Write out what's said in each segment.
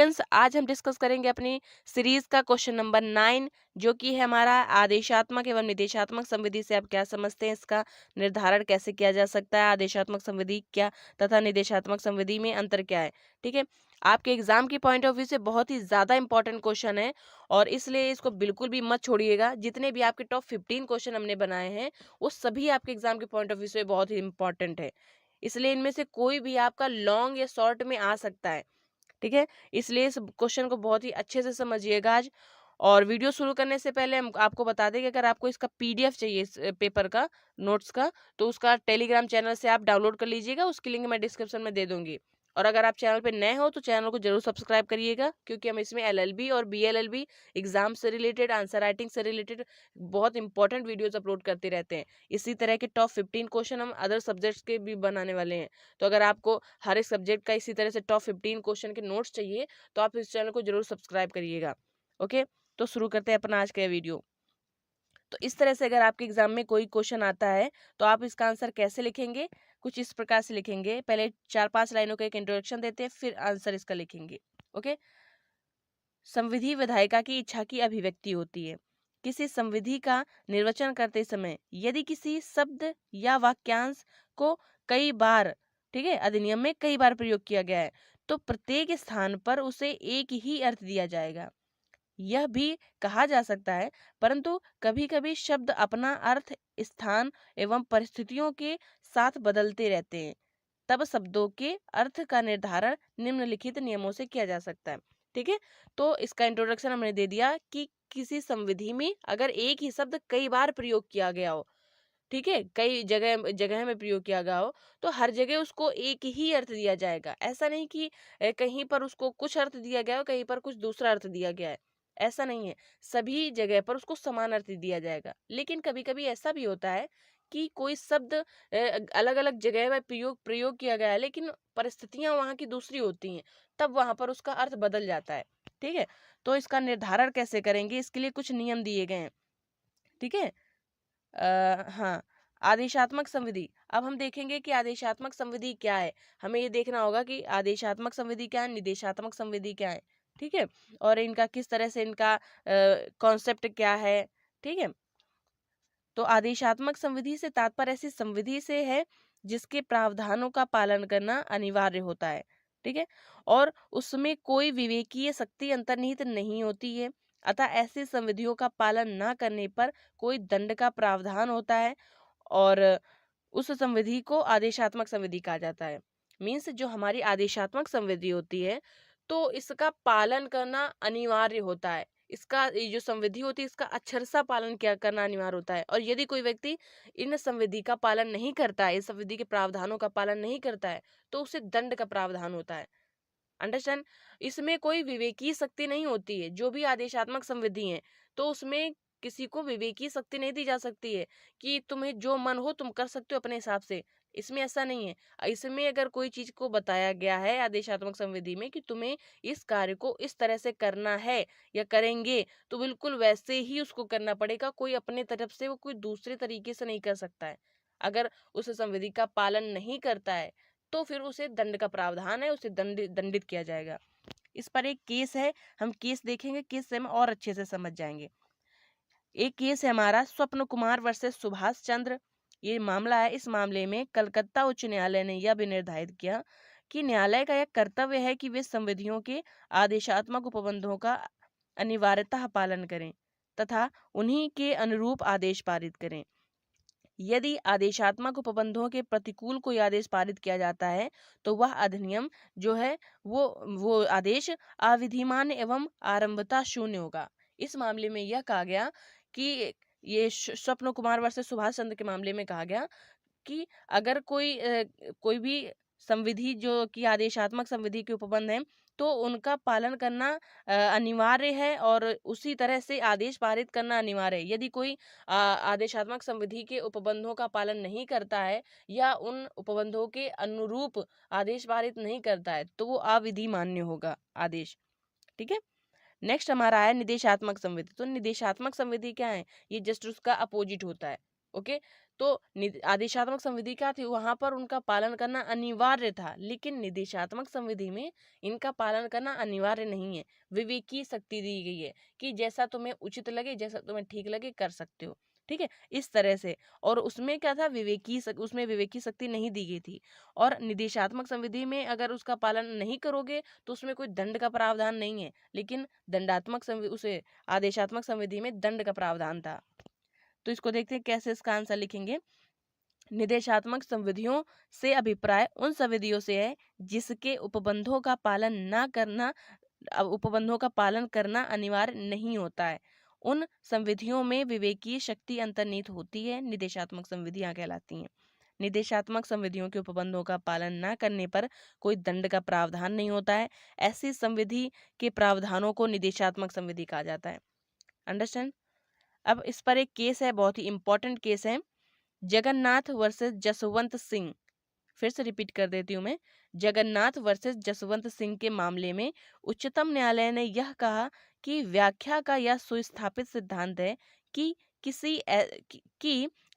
Students, आज हम discuss करेंगे अपनी सीरीज का क्वेश्चन नंबर 9, जो कि है हमारा आदेशात्मक एवं निदेशात्मक संविधि से आप क्या समझते हैं, इसका निर्धारण कैसे किया जा सकता है, आदेशात्मक संविधि क्या तथा निदेशात्मक संविधि में अंतर क्या है। ठीक है, आपके एग्जाम की पॉइंट ऑफ व्यू से बहुत ही ज़्यादा इंपॉर्टेंट क्वेश्चन है और इसलिए इसको बिल्कुल भी मत छोड़िएगा। जितने भी आपके टॉप 15 क्वेश्चन हमने बनाए हैं वो सभी आपके एग्जाम के पॉइंट ऑफ व्यू से बहुत ही इंपॉर्टेंट है, इसलिए इनमें से कोई भी आपका लॉन्ग या शॉर्ट में आ सकता है। ठीक है, इसलिए इस क्वेश्चन को बहुत ही अच्छे से समझिएगा आज। और वीडियो शुरू करने से पहले हम आपको बता दें कि अगर आपको इसका पीडीएफ चाहिए इस पेपर का, नोट्स का, तो उसका टेलीग्राम चैनल से आप डाउनलोड कर लीजिएगा, उसकी लिंक मैं डिस्क्रिप्शन में दे दूंगी। और अगर आप चैनल पे नए हो तो चैनल को जरूर सब्सक्राइब करिएगा, क्योंकि हम इसमें एलएलबी और बीएलएलबी एग्जाम से रिलेटेड, आंसर राइटिंग से रिलेटेड बहुत इंपॉर्टेंट वीडियोस अपलोड करते रहते हैं। इसी तरह के टॉप 15 क्वेश्चन हम अदर सब्जेक्ट्स के भी बनाने वाले हैं। तो अगर आपको हर एक सब्जेक्ट का इसी तरह से टॉप 15 क्वेश्चन के नोट्स चाहिए तो आप इस चैनल को जरूर सब्सक्राइब करिएगा। ओके, तो शुरू करते हैं अपना आज का वीडियो। तो इस तरह से अगर आपके एग्जाम में कोई क्वेश्चन आता है तो आप इसका आंसर कैसे लिखेंगे, कुछ इस प्रकार से लिखेंगे। पहले 4-5 लाइनों का एक इंट्रोडक्शन देते हैं, फिर आंसर इसका लिखेंगे। ओके, संविधि विधायिका की इच्छा की अभिव्यक्ति होती है। किसी संविधि का निर्वचन करते समय यदि किसी शब्द या वाक्यांश को कई बार, ठीक है, अधिनियम में कई बार प्रयोग किया गया है तो प्रत्येक स्थान पर उसे एक ही अर्थ दिया जाएगा। यह भी कहा जा सकता है, परंतु कभी कभी शब्द अपना अर्थ स्थान एवं परिस्थितियों के साथ बदलते रहते हैं, तब शब्दों के अर्थ का निर्धारण निम्नलिखित नियमों से किया जा सकता है। ठीक है, तो इसका इंट्रोडक्शन हमने दे दिया कि किसी संविधि में अगर एक ही शब्द कई बार प्रयोग किया गया हो, ठीक है, कई जगह जगह में प्रयोग किया गया हो, तो हर जगह उसको एक ही अर्थ दिया जाएगा। ऐसा नहीं कि कहीं पर उसको कुछ अर्थ दिया गया हो, कहीं पर कुछ दूसरा अर्थ दिया गया है, ऐसा नहीं है। सभी जगह पर उसको समान अर्थ दिया जाएगा। लेकिन कभी कभी ऐसा भी होता है कि कोई शब्द अलग अलग जगह में प्रयोग प्रयोग किया गया है, लेकिन परिस्थितियां वहां की दूसरी होती हैं, तब वहां पर उसका अर्थ बदल जाता है। ठीक है, तो इसका निर्धारण कैसे करेंगे, इसके लिए कुछ नियम दिए गए हैं। ठीक है, हाँ, आदेशात्मक संविधि। अब हम देखेंगे कि आदेशात्मक संविधि क्या है। हमें ये देखना होगा कि आदेशात्मक संविधि क्या है, निदेशात्मक संविधि क्या है। ठीक है, और इनका किस तरह से इनका कॉन्सेप्ट क्या है। ठीक है, तो आदेशात्मक संविधि से तात्पर्य ऐसी संविधि से है जिसके प्रावधानों का पालन करना अनिवार्य होता है। ठीक है, और उसमें कोई विवेकीय शक्ति अंतर्निहित नहीं होती है, अतः ऐसी संविधियों का पालन न करने पर कोई दंड का प्रावधान होता है और उस संविधि को आदेशात्मक संविधि कहा जाता है। मीन्स जो हमारी आदेशात्मक संविधि होती है तो इसका पालन करना अनिवार्य होता है। इसका ये जो संविधि होती है इसका अक्षरशः पालन क्या करना अनिवार्य होता है, और यदि कोई व्यक्ति इन संविधि का पालन नहीं करता है, इस संविधि के प्रावधानों का पालन नहीं करता है, तो उसे दंड का प्रावधान होता है। अंडरस्टैंड, इसमें कोई विवेकीय शक्ति नहीं होती है। जो भी आदेशात्मक संविधि है तो उसमें किसी को विवेकीय शक्ति नहीं दी जा सकती है कि तुम्हें जो मन हो तुम कर सकते हो अपने हिसाब से। इसमें ऐसा नहीं है। इसमें अगर कोई चीज को बताया गया है आदेशात्मक संविधि में कि तुम्हें इस कार्य को इस तरह से करना है या करेंगे, तो बिल्कुल वैसे ही उसको करना पड़ेगा। कोई अपने तरफ से वो कोई दूसरे तरीके से नहीं कर सकता है। अगर उस संविधि का पालन नहीं करता है तो फिर उसे दंड का प्रावधान है, उसे दंडित किया जाएगा। इस पर एक केस है, हम केस देखेंगे, केस से हम और अच्छे से समझ जाएंगे। एक केस है हमारा स्वप्न कुमार वर्सेस सुभाष चंद्र। ये मामला है, इस मामले में कलकत्ता उच्च न्यायालय ने यह भी निर्धारित किया कि न्यायालय का यह कर्तव्य है कि वे संविधियों के आदेशात्मक उपबंधों का अनिवार्यतः पालन करें तथा उन्हीं के अनुरूप आदेश पारित करें। यदि आदेशात्मक उपबंधों के प्रतिकूल कोई आदेश पारित किया जाता है तो वह अधिनियम जो है वो आदेश अविधिमान्य एवं आरंभता शून्य होगा। इस मामले में यह कहा गया कि ये स्वप्न कुमार वर्सेस सुभाष चंद्र के मामले में कहा गया कि अगर कोई भी संविधि जो कि आदेशात्मक संविधि के उपबंध है तो उनका पालन करना अनिवार्य है और उसी तरह से आदेश पारित करना अनिवार्य है। यदि कोई आदेशात्मक संविधि के उपबंधों का पालन नहीं करता है या उन उपबंधों के अनुरूप आदेश पारित नहीं करता है तो वो अविधि मान्य होगा आदेश। ठीक है, नेक्स्ट हमारा है निदेशात्मक संविधि। तो निदेशात्मक संविधि क्या है, ये जस्ट उसका अपोजिट होता है। ओके। तो आदेशात्मक संविधि क्या थी, वहां पर उनका पालन करना अनिवार्य था, लेकिन निदेशात्मक संविधि में इनका पालन करना अनिवार्य नहीं है, विवेकी शक्ति दी गई है कि जैसा तुम्हें उचित लगे, जैसा तुम्हें ठीक लगे कर सकते हो, ठीक है, इस तरह से। और उसमें क्या था, उसमें विवेकी शक्ति नहीं दी गई थी। और निदेशात्मक संविधि में अगर उसका पालन नहीं करोगे तो उसमें कोई दंड का प्रावधान नहीं है, लेकिन उसे आदेशात्मक संविधि में दंड का प्रावधान था। तो इसको देखते हैं कैसे इसका आंसर लिखेंगे। निदेशात्मक संविधियों से अभिप्राय उन संविधियों से है जिसके उपबंधों का पालन न करना उपबंधों का पालन करना अनिवार्य नहीं होता है। उन संविधियों में विवेकीय शक्ति अंतर्निहित होती है, निदेशात्मक संविधियां कहलाती हैं। निदेशात्मक संविधियों के उपबंधों का पालन न करने पर कोई दंड का प्रावधान नहीं होता है। ऐसी संविधि के प्रावधानों को निदेशात्मक संविधि कहा जाता है। अंडरस्टैंड। अब इस पर एक केस है, बहुत ही इंपॉर्टेंट केस है, जगन्नाथ वर्सेस जसवंत सिंह। फिर से रिपीट कर देती हूँ मैं। जगन्नाथ वर्सेस जसवंत सिंह के मामले में उच्चतम न्यायालय ने यह कहा कि व्याख्या का यह सुस्थापित सिद्धांत है कि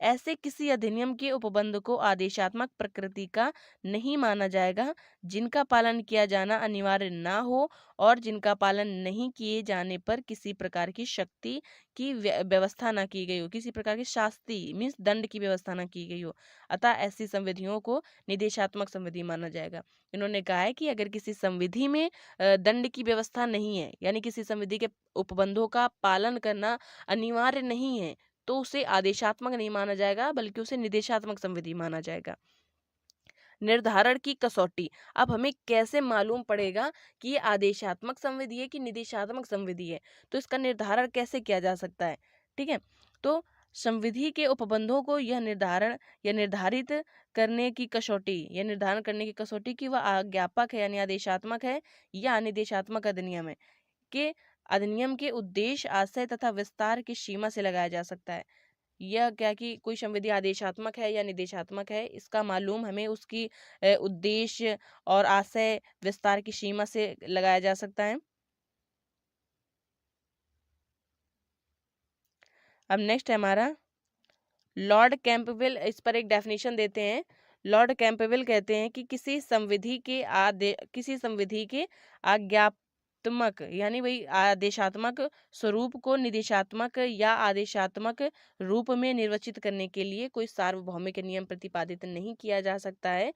ऐसे किसी अधिनियम के उपबंध को आदेशात्मक प्रकृति का नहीं माना जाएगा जिनका पालन किया जाना अनिवार्य ना हो और जिनका पालन नहीं किए जाने पर किसी प्रकार की शक्ति की व्यवस्था ना की गई हो, किसी प्रकार की शास्ति मीन्स दंड की व्यवस्था ना की गई हो। अतः ऐसी संविधियों को निदेशात्मक संविधि माना जाएगा। इन्होंने कहा है कि अगर किसी संविधि में दंड की व्यवस्था नहीं है, यानी किसी संविधि के उपबंधों का पालन करना अनिवार्य नहीं है, तो उसे आदेशात्मक नहीं माना जाएगा बल्कि उसे निदेशात्मक संविधि माना जाएगा। निर्धारण की कसौटी। अब हमें कैसे मालूम पड़ेगा कि ये आदेशात्मक संविधि है कि निदेशात्मक संविधि है, तो इसका निर्धारण कैसे किया जा सकता है, ठीक है। तो संविधि के उपबंधों को यह निर्धारित करने की कसौटी, यह निर्धारण करने की कसौटी कि वह आज्ञापक है यानी आदेशात्मक है या निदेशात्मक अधिनियम है, के अधिनियम के उद्देश्य, आशय तथा विस्तार की सीमा से लगाया जा सकता है। यह क्या कि कोई संविधि आदेशात्मक है या निदेशात्मक है, इसका मालूम हमें उसकी उद्देश्य और आशय विस्तार की सीमा से लगाया जा सकता है। अब नेक्स्ट है हमारा लॉर्ड कैंपबेल। इस पर एक डेफिनेशन देते हैं। लॉर्ड कैंपबेल कहते हैं कि किसी संविधि के आज्ञात्मक यानी वही आदेशात्मक स्वरूप को निदेशात्मक या आदेशात्मक रूप में निर्वचित करने के लिए कोई सार्वभौमिक नियम प्रतिपादित नहीं किया जा सकता है।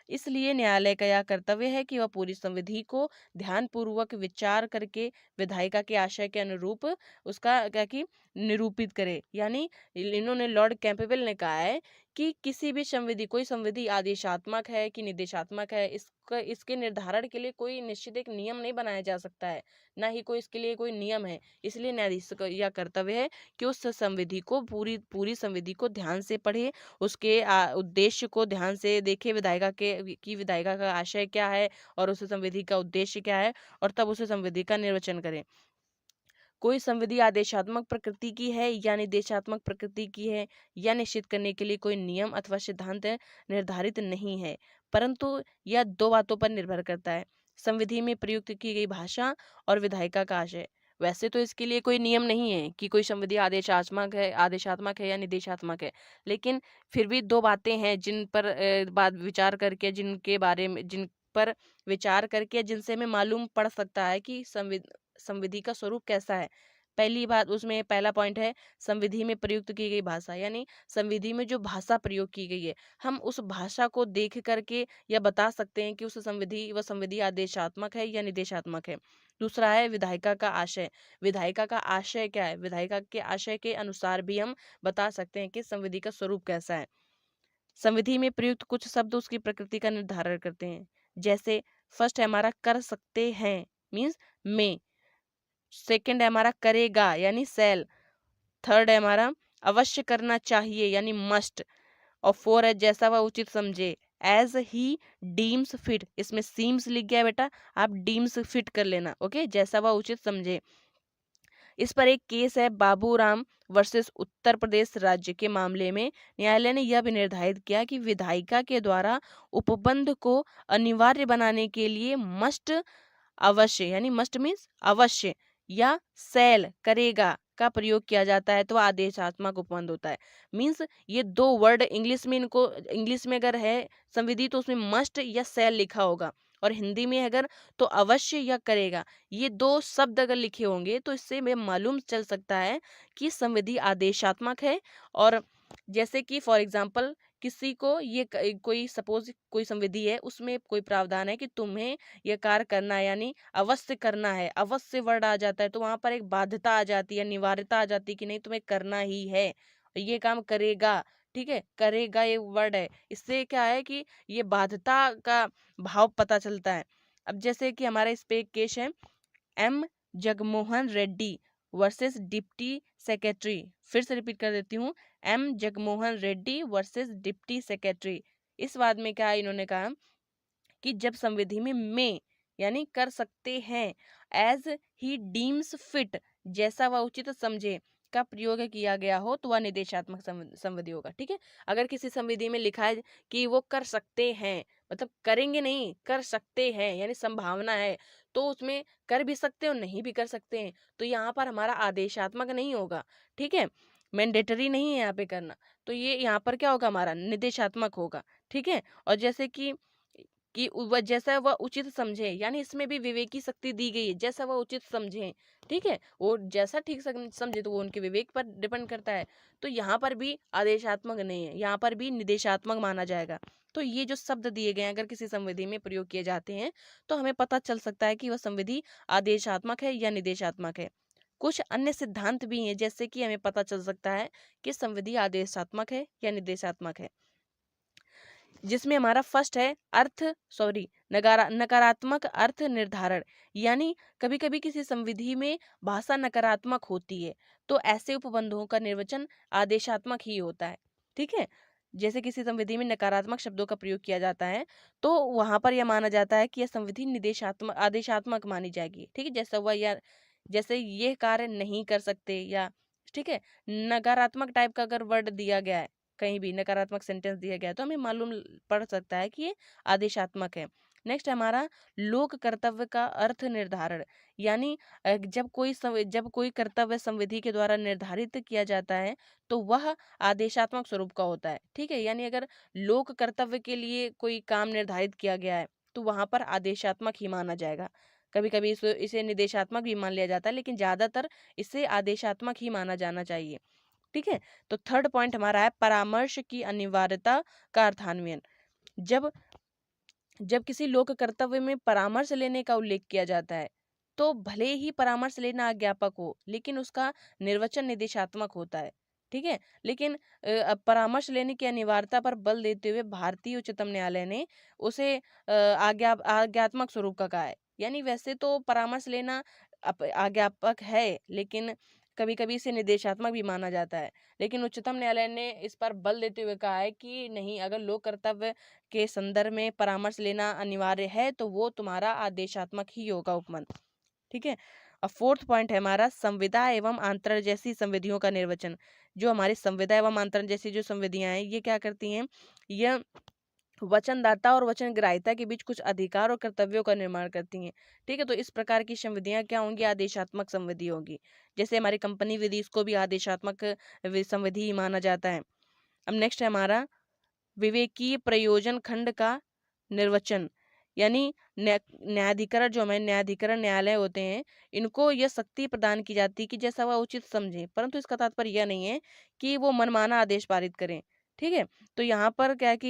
इसलिए न्यायालय का यह कर्तव्य है कि वह पूरी संविधि को ध्यानपूर्वक विचार करके विधायिका के आशय के अनुरूप उसका क्या कि निरूपित करे। यानी इन्होंने लॉर्ड कैंपबेल ने कहा है कि किसी भी संविधि, कोई संविधि आदेशात्मक है कि निदेशात्मक है, इसके निर्धारण के लिए कोई निश्चित एक नियम नहीं बनाया जा सकता है, ना ही कोई इसके लिए कोई नियम है। इसलिए न्यायाधीश का यह कर्तव्य है कि उस संविधि को पूरी संविधि को ध्यान से पढ़े, उसके उद्देश्य को ध्यान से देखे, विधायिका का आशय क्या है और उस संविधि का उद्देश्य क्या है, और तब उस संविधि का निर्वचन करें। कोई संविधि आदेशात्मक प्रकृति की है या निदेशात्मक प्रकृति की है या निश्चित करने के लिए कोई नियम अथवा सिद्धांत निर्धारित नहीं है, परंतु यह दो बातों पर निर्भर करता है, संविधि में प्रयुक्त की गई भाषा और विधायिका का आशय। वैसे तो इसके लिए कोई नियम नहीं है कि कोई संविधि आदेशात्मक है या निदेशात्मक है, लेकिन फिर भी दो बातें हैं जिन पर विचार करके जिनसे हमें मालूम पड़ सकता है कि संविधि का स्वरूप कैसा है। पहली बात, उसमें पहला पॉइंट है संविधि में प्रयुक्त की गई भाषा, यानी संविधि में जो भाषा प्रयोग की गई है, हम उस भाषा को देख करके यह बता सकते हैं कि वह संविधि आदेशात्मक है या निदेशात्मक है। दूसरा है विधायिका का आशय। विधायिका का आशय क्या है, विधायिका के आशय के अनुसार भी हम बता सकते हैं कि संविधि का स्वरूप कैसा है। संविधि में प्रयुक्त कुछ शब्द उसकी प्रकृति का निर्धारण करते हैं। जैसे फर्स्ट है हमारा कर सकते हैं मीन्स में, सेकंड है हमारा करेगा यानी सेल, थर्ड है हमारा अवश्य करना चाहिए यानी मस्ट, और फोर है जैसा वह उचित समझे, एज ही डीम्स फिट। इसमें सीम्स लिख गया बेटा, आप डीम्स फिट कर लेना, ओके, जैसा वह उचित समझे। इस पर एक केस है बाबूराम वर्सेस उत्तर प्रदेश राज्य के मामले में न्यायालय ने यह भी निर्धारित किया कि विधायिका के द्वारा उपबंध को अनिवार्य बनाने के लिए मस्ट, अवश्य यानी मस्ट मीन्स अवश्य, या सेल करेगा का प्रयोग किया जाता है तो वह आदेशात्मक उपबंध होता है। मीन्स ये दो वर्ड इंग्लिश में, इनको इंग्लिश में अगर है संविधि तो उसमें मस्ट या शैल लिखा होगा, और हिंदी में अगर तो अवश्य या करेगा। ये दो शब्द अगर लिखे होंगे तो इससे हमें मालूम चल सकता है कि संविधि आदेशात्मक है। और जैसे कि फॉर एग्जाम्पल किसी को ये कोई सपोज कोई संविधि है, उसमें कोई प्रावधान है कि तुम्हें ये कार्य करना है, यानी अवश्य करना है, अवश्य वर्ड आ जाता है तो वहां पर एक बाध्यता आ जाती है, अनिवार्यता आ जाती है कि नहीं तुम्हें करना ही है, ये काम करेगा। ठीक है, करेगा ये वर्ड है, इससे क्या है कि ये बाध्यता का भाव पता चलता है। अब जैसे कि हमारा इस पे एक केस है, M Jagmohan Reddy versus deputy secretary. फिर से रिपीट कर देती हूँ, M Jagmohan Reddy versus deputy secretary. इस वाद में क्या इन्होंने कहा कि जब संविधि में मे यानी कर सकते हैं, एज ही डीम्स फिट जैसा वह उचित समझे का प्रयोग किया गया हो तो वह निदेशात्मक संविधि होगा। ठीक है, अगर किसी संविधि में लिखा है कि वो कर सकते हैं, मतलब करेंगे नहीं, कर सकते हैं यानी संभावना है, तो उसमें कर भी सकते हैं और नहीं भी कर सकते हैं, तो यहाँ पर हमारा आदेशात्मक नहीं होगा। ठीक है, मैंडेटरी नहीं है यहाँ पे करना, तो ये यहाँ पर क्या होगा, हमारा निर्देशात्मक होगा। ठीक है, और जैसे कि वह जैसा वह उचित समझे, यानी इसमें भी विवेकी शक्ति दी गई है, जैसा वह उचित समझे। ठीक है, वो जैसा ठीक समझे तो वो उनके विवेक पर डिपेंड करता है। तो यहाँ पर भी आदेशात्मक नहीं है, यहाँ पर भी निदेशात्मक माना जाएगा। तो ये जो शब्द दिए गए हैं अगर किसी संविधि में प्रयोग किए जाते हैं तो हमें पता चल सकता है कि वह संविधि आदेशात्मक है या निदेशात्मक है। कुछ अन्य सिद्धांत भी हैं जैसे कि हमें पता चल सकता है कि संविधि आदेशात्मक है या निर्देशात्मक है, जिसमें हमारा फर्स्ट है नकारात्मक अर्थ निर्धारण। यानी कभी कभी किसी संविधि में भाषा नकारात्मक होती है तो ऐसे उपबंधों का निर्वचन आदेशात्मक ही होता है। ठीक है, जैसे किसी संविधि में नकारात्मक शब्दों का प्रयोग किया जाता है तो वहां पर यह माना जाता है कि यह संविधि निदेशात्मक आदेशात्मक मानी जाएगी। ठीक है, जैसा हुआ या जैसे ये कार्य नहीं कर सकते, या ठीक है, नकारात्मक टाइप का अगर वर्ड दिया गया है, कहीं भी नकारात्मक सेंटेंस दिया गया है तो हमें मालूम पड़ सकता है कि ये आदेशात्मक है। नेक्स्ट हमारा लोक कर्तव्य का अर्थ निर्धारण। यानी जब कोई कर्तव्य संविधि के द्वारा निर्धारित किया जाता है तो वह आदेशात्मक स्वरूप का होता है। ठीक है, यानी अगर लोक कर्तव्य के लिए कोई काम निर्धारित किया गया है तो वहां पर आदेशात्मक ही माना जाएगा। कभी कभी इसे निदेशात्मक भी मान लिया जाता है, लेकिन ज्यादातर इसे आदेशात्मक ही माना जाना चाहिए। ठीक है, तो थर्ड पॉइंट हमारा है परामर्श की अनिवार्यता का अर्थान्वयन। जब जब किसी लोक कर्तव्य में परामर्श लेने का उल्लेख किया जाता है तो भले ही परामर्श लेना अज्ञापक हो लेकिन उसका निर्वचन निदेशात्मक होता है। ठीक है, लेकिन अब परामर्श लेने की अनिवार्यता पर बल देते हुए भारतीय उच्चतम न्यायालय ने उसे आज्ञात्मक स्वरूप का कहा है। यानी वैसे तो परामर्श लेना आज्ञापक है, लेकिन कभी कभी इसे निर्देशात्मक भी माना जाता है। लेकिन उच्चतम न्यायालय ने इस पर बल देते हुए कहा है कि नहीं, अगर लोक कर्तव्य के संदर्भ में परामर्श लेना अनिवार्य है तो वो तुम्हारा आदेशात्मक ही होगा उपमन। ठीक है, और फोर्थ पॉइंट है हमारा संविदा एवं आंतरण जैसी संविधियों का निर्वचन। जो हमारी संविदा एवं आंतरण जैसी जो संविधियां हैं ये क्या करती हैं, यह वचनदाता और वचन ग्राह्यता के बीच कुछ अधिकार और कर्तव्यों का निर्माण करती हैं। ठीक है, तो इस प्रकार की संविधियां क्या होंगी, आदेशात्मक संविधि होगी। जैसे हमारी कंपनी विधि, इसको भी आदेशात्मक संविधि ही माना जाता है। अब नेक्स्ट है हमारा विवेकीय प्रयोजन खंड का निर्वचन। यानी न्यायाधिकरण, जो हमारे न्यायाधिकरण न्यायालय होते हैं, इनको यह शक्ति प्रदान की जाती है कि जैसा वह उचित समझे, परंतु इसका तात्पर्य यह नहीं है कि वो मनमाना आदेश पारित करें। ठीक है, तो यहाँ पर क्या है कि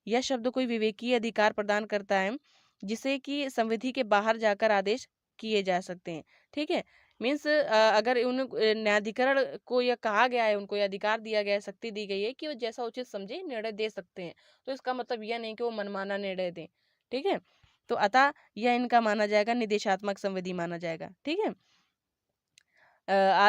यह शब्द कोई विवेकीय अधिकार प्रदान करता है जिसे कि संविधि के बाहर जाकर आदेश किए जा सकते हैं। ठीक है, मीन्स अगर न्यायाधिकरण को यह कहा गया है, उनको यह अधिकार दिया गया है, शक्ति दी गई है कि वो जैसा उचित समझे निर्णय दे सकते हैं, तो इसका मतलब यह नहीं कि वो मनमाना निर्णय दें। ठीक है, तो अतः यह इनका माना जाएगा, निदेशात्मक संविधि माना जाएगा। ठीक है,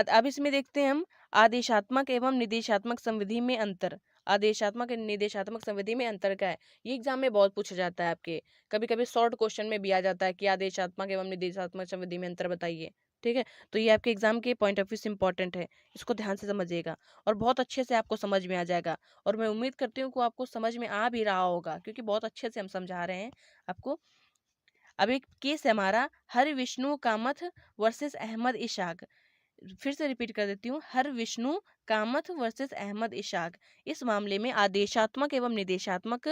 अब इसमें देखते हैं हम आदेशात्मक एवं निदेशात्मक संविधि में अंतर। आदेशात्मक और निदेशात्मक संविधि में अंतर क्या है, ये एग्जाम में बहुत पूछा जाता है आपके, कभी कभी शॉर्ट क्वेश्चन में भी आ जाता है कि आदेशात्मक एवं निदेशात्मक संविधि में अंतर बताइए। ठीक है, तो ये आपके एग्जाम के पॉइंट ऑफ व्यू से इंपॉर्टेंट है, इसको ध्यान से समझिएगा और बहुत अच्छे से आपको समझ में आ जाएगा। और मैं उम्मीद करती हूँ कि आपको समझ में आ भी रहा होगा क्योंकि बहुत अच्छे से हम समझा रहे हैं आपको। अब एक केस है हमारा हरि विष्णु कामथ वर्सेस अहमद इशाक। फिर से रिपीट कर देती हूँ, हर विष्णु कामथ वर्सेस अहमद इशाक। इस मामले में आदेशात्मक एवं निदेशात्मक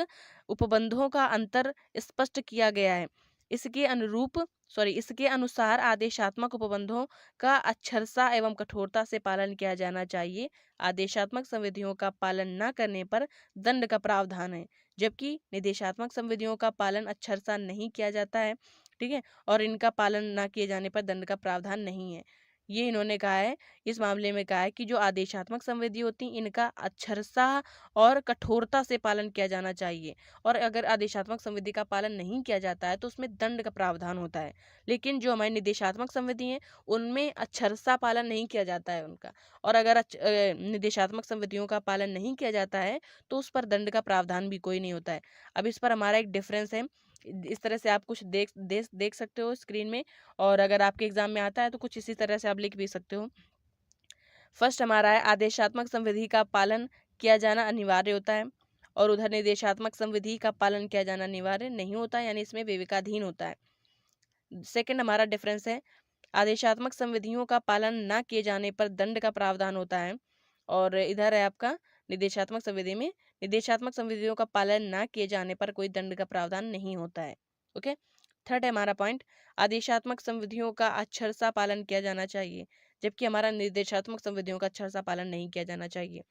उपबंधों का अंतर स्पष्ट किया गया है। इसके अनुसार आदेशात्मक उपबंधों का अक्षरशः एवं कठोरता से पालन किया जाना चाहिए। आदेशात्मक संविधियों का पालन न करने पर दंड का प्रावधान है, जबकि निदेशात्मक संविधियों का पालन अक्षरशः नहीं किया जाता है। ठीक है, और इनका पालन न किए जाने पर दंड का प्रावधान नहीं है। ये इन्होंने कहा है, इस मामले में कहा है कि जो आदेशात्मक संविधि होती हैं इनका अक्षरशः और कठोरता से पालन किया जाना चाहिए, और अगर आदेशात्मक संविधि का पालन नहीं किया जाता है तो उसमें दंड का प्रावधान होता है। लेकिन जो हमारी निदेशात्मक संविधि हैं उनमें अक्षरशः पालन नहीं किया जाता है उनका, और अगर निदेशात्मक संविधियों का पालन नहीं किया जाता है तो उस पर दंड का प्रावधान भी कोई नहीं होता है। अब इस पर हमारा एक डिफरेंस है, इस तरह से आप कुछ देख सकते हो स्क्रीन में, और अगर आपके एग्जाम में आता है तो कुछ इसी तरह से आप लिख भी सकते हो। फर्स्ट हमारा है, आदेशात्मक संविधि का पालन किया जाना अनिवार्य होता है, और उधर निदेशात्मक संविधि का पालन किया जाना अनिवार्य नहीं होता है, यानी इसमें विवेकाधीन होता है। सेकंड हमारा डिफरेंस है, आदेशात्मक संविधियों का पालन न किए जाने पर दंड का प्रावधान होता है, और इधर है आपका निदेशात्मक संविधि में निदेशात्मक संविधियों का पालन न किए जाने पर कोई दंड का प्रावधान नहीं होता है। ओके, थर्ड है हमारा पॉइंट, आदेशात्मक संविधियों का अक्षरशः पालन किया जाना चाहिए, जबकि हमारा निर्देशात्मक संविधियों का अक्षरशः पालन नहीं किया जाना चाहिए।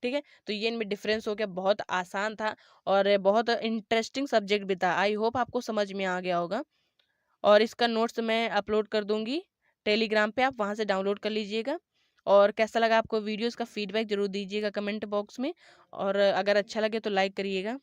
ठीक है, तो ये इनमें डिफरेंस हो गया। बहुत आसान था और बहुत इंटरेस्टिंग सब्जेक्ट भी था। आई होप आपको समझ में आ गया होगा, और इसका नोट्स मैं अपलोड कर दूंगी टेलीग्राम पे, आप वहाँ से डाउनलोड कर लीजिएगा। और कैसा लगा आपको वीडियोस का फीडबैक जरूर दीजिएगा कमेंट बॉक्स में, और अगर अच्छा लगे तो लाइक करिएगा।